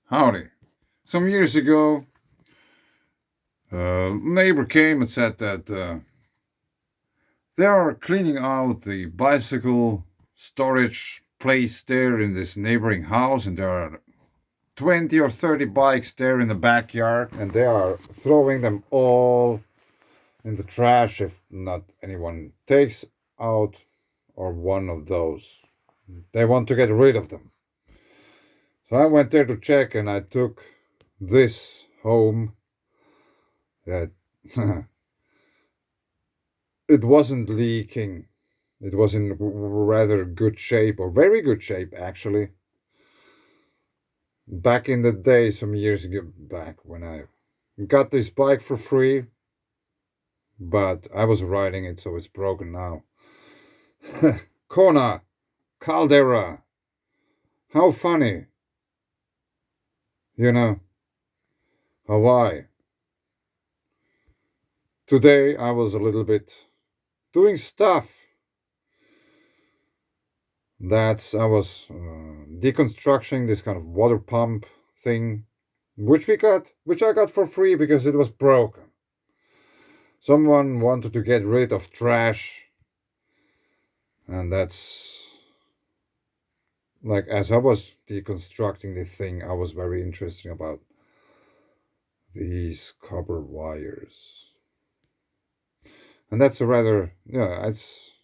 Howdy. Some years ago, a neighbor came and said that they are cleaning out the bicycle storage place there in this neighboring house, and there are 20 or 30 bikes there in the backyard, and they are throwing them all in the trash if not anyone takes out or one of those. They want to get rid of them. So I went there to check, and I took this home that it wasn't leaking. It was in rather good shape, or very good shape, actually. Back in the day, some years back, when I got this bike for free, but I was riding it, so it's broken now. Kona, Caldera, how funny. You know, Hawaii. Today I was a little bit doing stuff. I was deconstructing this kind of water pump thing, which I got for free because it was broken. Someone wanted to get rid of trash, and that's like, as I was deconstructing this thing, I was very interested about these copper wires, and that's a rather it's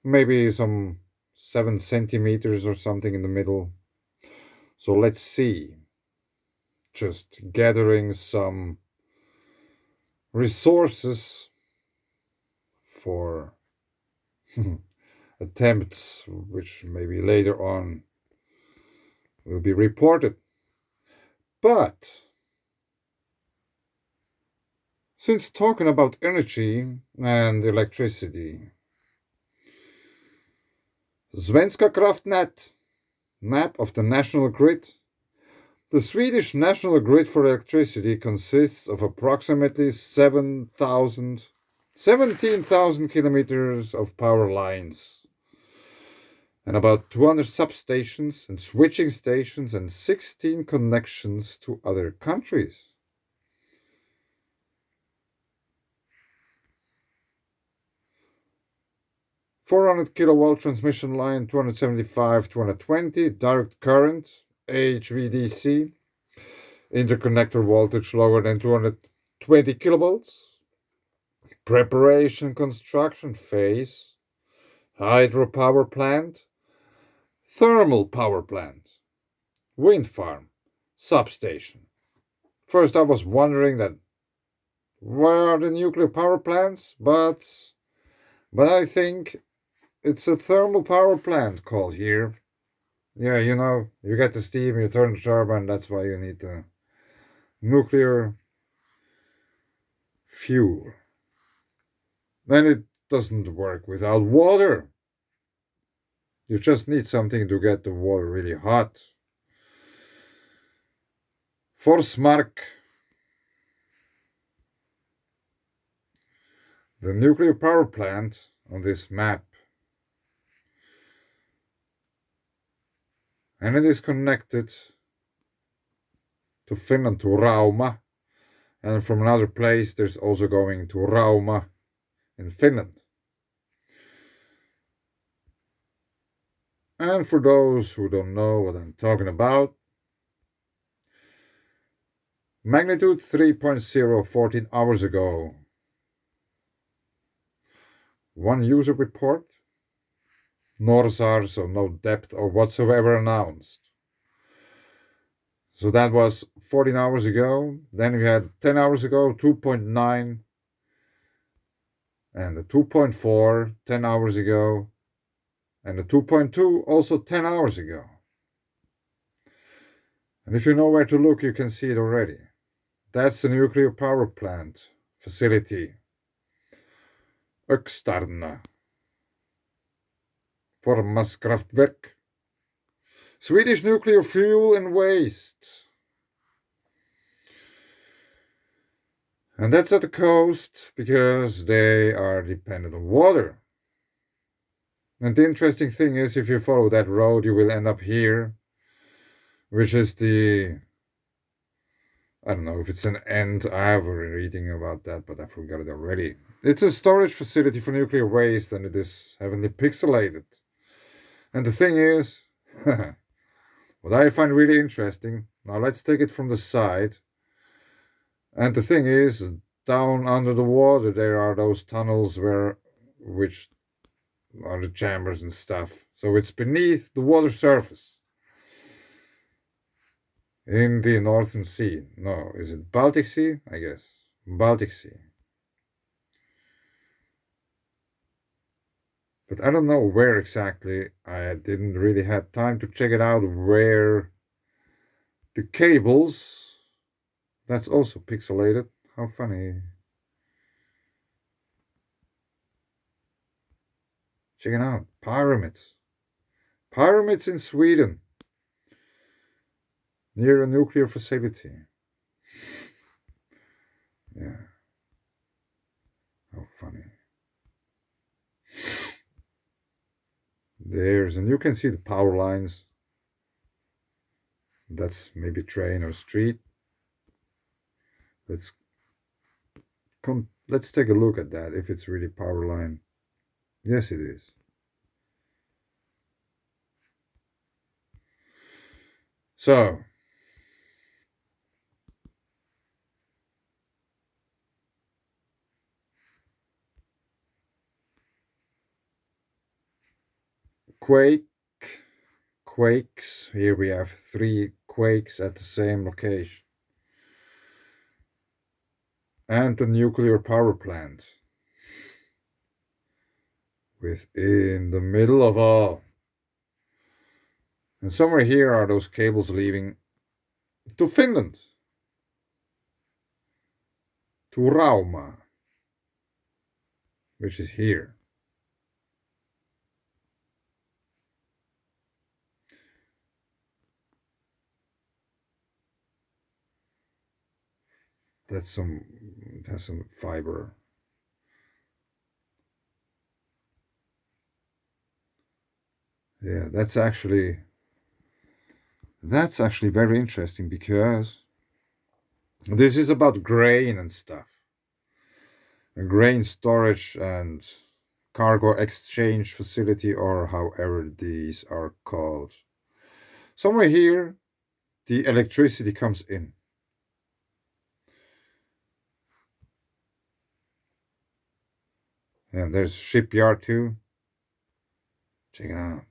maybe some 7 centimeters or something in the middle. So let's see. Just gathering some resources for attempts which maybe later on will be reported. But since talking about energy and electricity, Svenska kraftnät, map of the national grid. The Swedish national grid for electricity consists of approximately 17,000 kilometers of power lines, and about 200 substations and switching stations, and 16 connections to other countries. "400 kilovolt transmission line, 275, 220, direct current, HVDC, interconnector voltage lower than 220 kilovolts, preparation construction phase, hydropower plant, thermal power plant, wind farm, substation." First I was wondering that where are the nuclear power plants, but I think it's a thermal power plant called here. Yeah, you get the steam, you turn the turbine, that's why you need the nuclear fuel. Then it doesn't work without water. You just need something to get the water really hot. Forsmark. The nuclear power plant on this map. And it is connected to Finland, to Rauma. And from another place, there's also going to Rauma in Finland. And for those who don't know what I'm talking about, magnitude 3.0, 14 hours ago. One user report, NORSAR, so no depth or whatsoever announced. So that was 14 hours ago. Then we had 10 hours ago, 2.9, and the 2.4, 10 hours ago, and the 2.2 also 10 hours ago. And if you know where to look, you can see it already. That's the nuclear power plant facility. Öxtarna. Formaskraftverk. Swedish nuclear fuel and waste. And that's at the coast because they are dependent on water. And the interesting thing is, if you follow that road, you will end up here which is the, I don't know if it's an end. I have been reading about that, but I forgot it already. It's a storage facility for nuclear waste, and it is heavily pixelated. And the thing is, what I find really interesting, now let's take it from the side. And the thing is, down under the water, there are those tunnels which are the chambers and stuff. So it's beneath the water surface in the Northern Sea. No, is it Baltic Sea? I guess. Baltic Sea. But I don't know where exactly. I didn't really have time to check it out where the cables. That's also pixelated. How funny. Check it out. Pyramids. Pyramids in Sweden. Near a nuclear facility. Yeah. How funny. And you can see the power lines. That's maybe train or street. Let's take a look at that, if it's really power line. Yes, it is. So, Quakes. Here we have 3 quakes at the same location. And the nuclear power plant. Within the middle of all. And somewhere here are those cables leading to Finland. To Rauma. Which is here. That's some fiber. Yeah, that's actually very interesting, because this is about grain and stuff. And grain storage and cargo exchange facility, or however these are called. Somewhere here, the electricity comes in. And there's shipyard too. Check it out.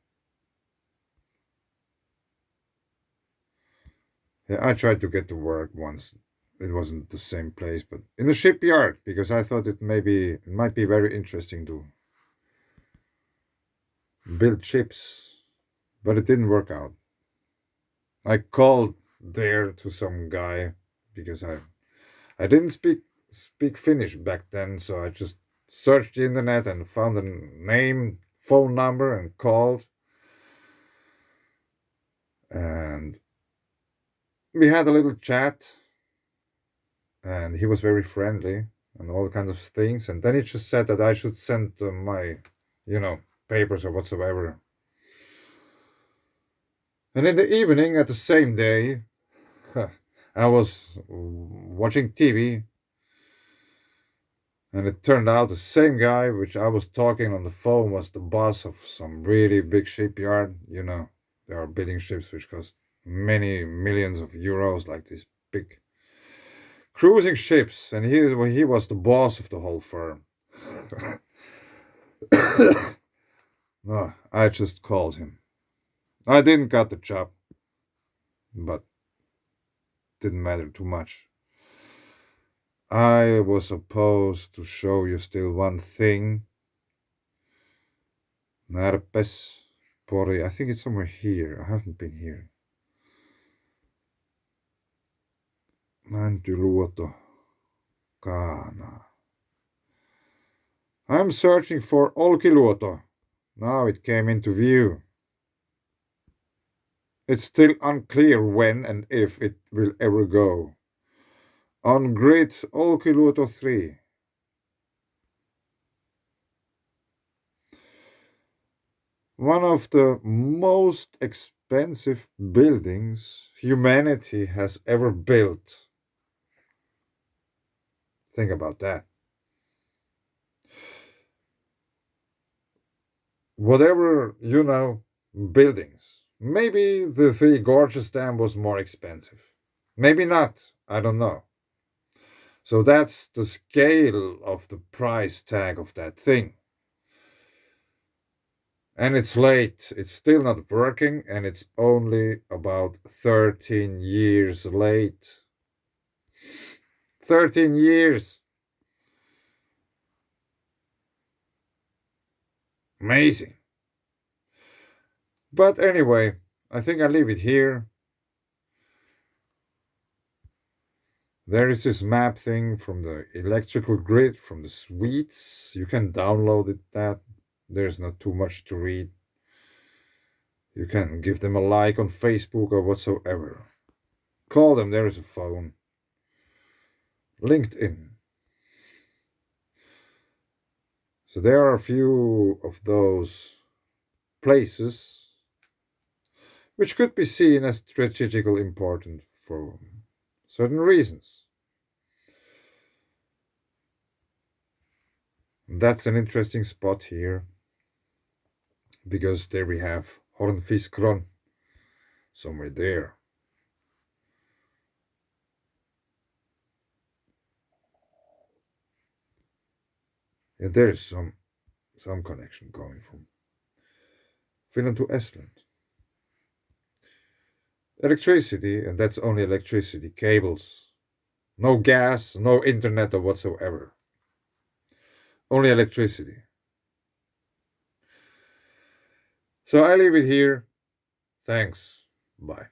Yeah, I tried to get to work once. It wasn't the same place, but in the shipyard, because I thought it might be very interesting to build ships, but it didn't work out. I called there to some guy, because I didn't speak Finnish back then, so I just searched the internet and found a name, phone number, and called. And we had a little chat, and he was very friendly and all kinds of things. And then he just said that I should send my, papers or whatsoever. And in the evening, at the same day, I was watching TV, and it turned out the same guy which I was talking on the phone was the boss of some really big shipyard. There are building ships which cost many millions of euros, like these big cruising ships, and he was the boss of the whole firm. No, I just called him. I didn't got the job, but didn't matter too much. I was supposed to show you still one thing. Närpes, Pori. I think it's somewhere here. I haven't been here. Mäntyluoto, Kaana. I'm searching for Olkiluoto. Now it came into view. It's still unclear when and if it will ever go. On grid Olkiluoto 3. One of the most expensive buildings humanity has ever built. Think about that. Whatever, buildings. Maybe the Three Gorges Dam was more expensive. Maybe not. I don't know. So that's the scale of the price tag of that thing. And it's late. It's still not working, and it's only about 13 years late. 13 years. Amazing. But anyway, I think I leave it here. There is this map thing from the electrical grid from the Swedes. You can download it. That there's not too much to read. You can give them a like on Facebook or whatsoever. Call them. There is a phone. LinkedIn. So there are a few of those places which could be seen as strategically important for certain reasons. That's an interesting spot here because there we have Hornfiskron somewhere there. And there is some connection going from Finland to Estland. Electricity, and that's only electricity, cables. No gas, no internet or whatsoever. Only electricity. So I leave it here. Thanks. Bye.